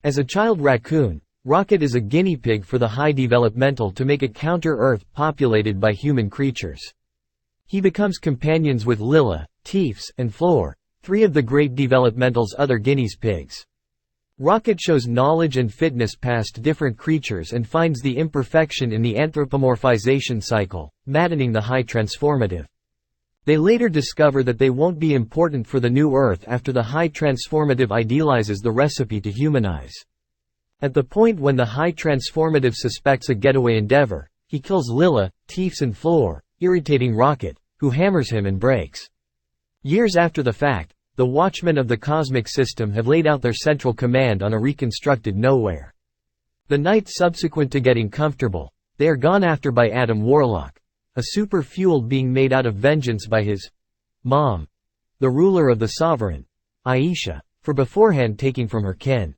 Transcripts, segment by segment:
As a child raccoon, Rocket is a guinea pig for the high developmental to make a counter-Earth populated by human creatures. He becomes companions with Lila, Teefs, and Floor, three of the great developmental's other guinea pigs. Rocket shows knowledge and fitness past different creatures and finds the imperfection in the anthropomorphization cycle, maddening the high transformative. They later discover that they won't be important for the new Earth after the high transformative idealizes the recipe to humanize. At the point when the high transformative suspects a getaway endeavor, he kills Lila, Teefs and Floor, irritating Rocket, who hammers him and breaks. Years after the fact, the Watchmen of the cosmic system have laid out their central command on a reconstructed nowhere. The night subsequent to getting comfortable, they are gone after by Adam Warlock, a super-fueled being made out of vengeance by his mom, the ruler of the Sovereign, Aisha, for beforehand taking from her kin.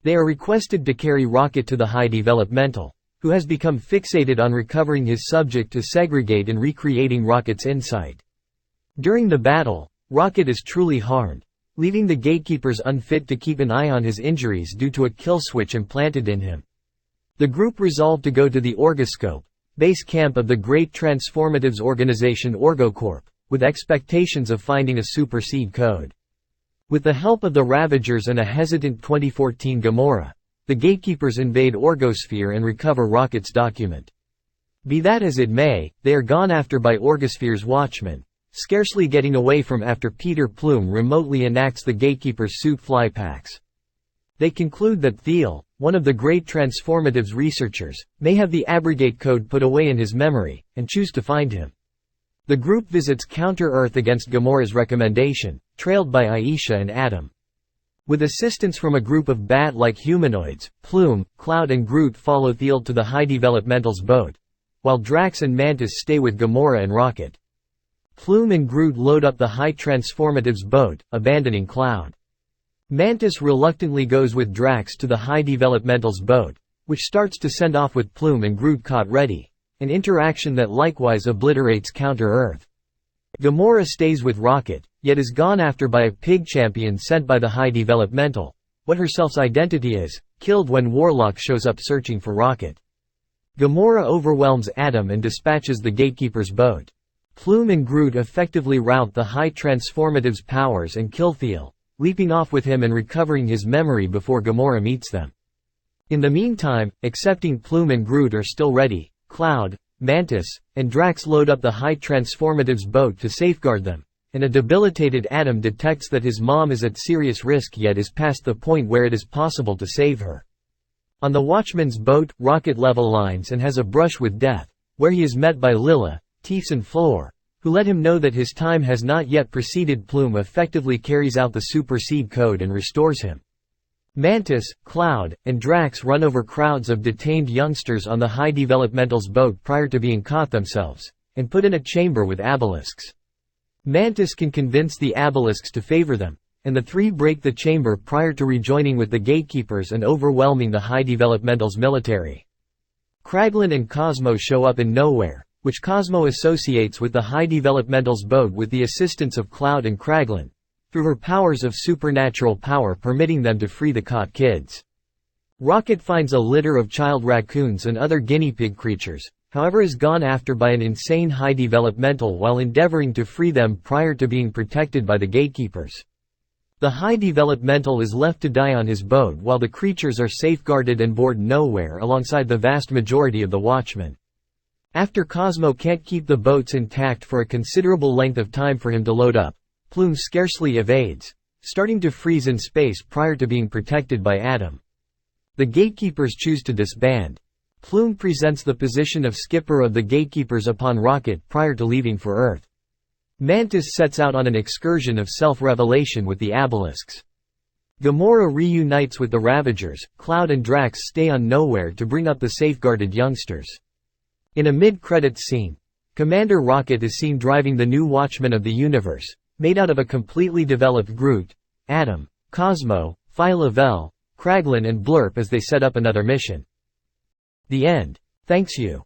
They are requested to carry Rocket to the high developmental, who has become fixated on recovering his subject to segregate and recreating Rocket's insight. During the battle, Rocket is truly harmed, leaving the gatekeepers unfit to keep an eye on his injuries due to a kill switch implanted in him. The group resolved to go to the Orgoscope, base camp of the great transformatives organization Orgocorp, with expectations of finding a supersede code. With the help of the Ravagers and a hesitant 2014 Gamora, the gatekeepers invade Orgosphere and recover Rocket's document. Be that as it may, they are gone after by Orgosphere's Watchmen, scarcely getting away from after Peter Plume remotely enacts the gatekeeper's suit fly packs. They conclude that Thiel, one of the great transformatives researchers, may have the abrogate code put away in his memory, and choose to find him. The group visits Counter-Earth against Gamora's recommendation, trailed by Aisha and Adam. With assistance from a group of bat-like humanoids, Plume, Cloud and Groot follow Thiel to the high developmental's boat, while Drax and Mantis stay with Gamora and Rocket. Plume and Groot load up the high transformative's boat, abandoning Cloud. Mantis reluctantly goes with Drax to the high developmental's boat, which starts to send off with Plume and Groot caught ready, an interaction that likewise obliterates Counter-Earth. Gamora stays with Rocket, yet is gone after by a pig champion sent by the high developmental, what herself's identity is, killed when Warlock shows up searching for Rocket. Gamora overwhelms Adam and dispatches the gatekeeper's boat. Plume and Groot effectively rout the high transformative's powers and kill Thiel, leaping off with him and recovering his memory before Gamora meets them. In the meantime, accepting Plume and Groot are still ready, Cloud, Mantis, and Drax load up the high transformative's boat to safeguard them, and a debilitated Adam detects that his mom is at serious risk yet is past the point where it is possible to save her. On the Watchman's boat, Rocket level lines and has a brush with death, where he is met by Lila, Teefs and Floor, who let him know that his time has not yet preceded. Plume effectively carries out the supersede code and restores him. Mantis, Cloud, and Drax run over crowds of detained youngsters on the high developmental's boat prior to being caught themselves, and put in a chamber with abelisks. Mantis can convince the abelisks to favor them, and the three break the chamber prior to rejoining with the gatekeepers and overwhelming the high developmental's military. Kraglin and Cosmo show up in nowhere, which Cosmo associates with the high developmental's boat with the assistance of Cloud and Kraglin, through her powers of supernatural power permitting them to free the caught kids. Rocket finds a litter of child raccoons and other guinea pig creatures, however is gone after by an insane high developmental while endeavoring to free them prior to being protected by the gatekeepers. The high developmental is left to die on his boat while the creatures are safeguarded and board nowhere alongside the vast majority of the Watchmen. After Cosmo can't keep the boats intact for a considerable length of time for him to load up, Plume scarcely evades, starting to freeze in space prior to being protected by Adam. The gatekeepers choose to disband. Plume presents the position of skipper of the gatekeepers upon Rocket prior to leaving for Earth. Mantis sets out on an excursion of self-revelation with the abelisks. Gamora reunites with the Ravagers, Cloud and Drax stay on Nowhere to bring up the safeguarded youngsters. In a mid-credits scene, Commander Rocket is seen driving the new Watchman of the Universe, made out of a completely developed Groot, Adam, Cosmo, Phyla-Vell, Kraglin and Blurp as they set up another mission. The end. Thanks you.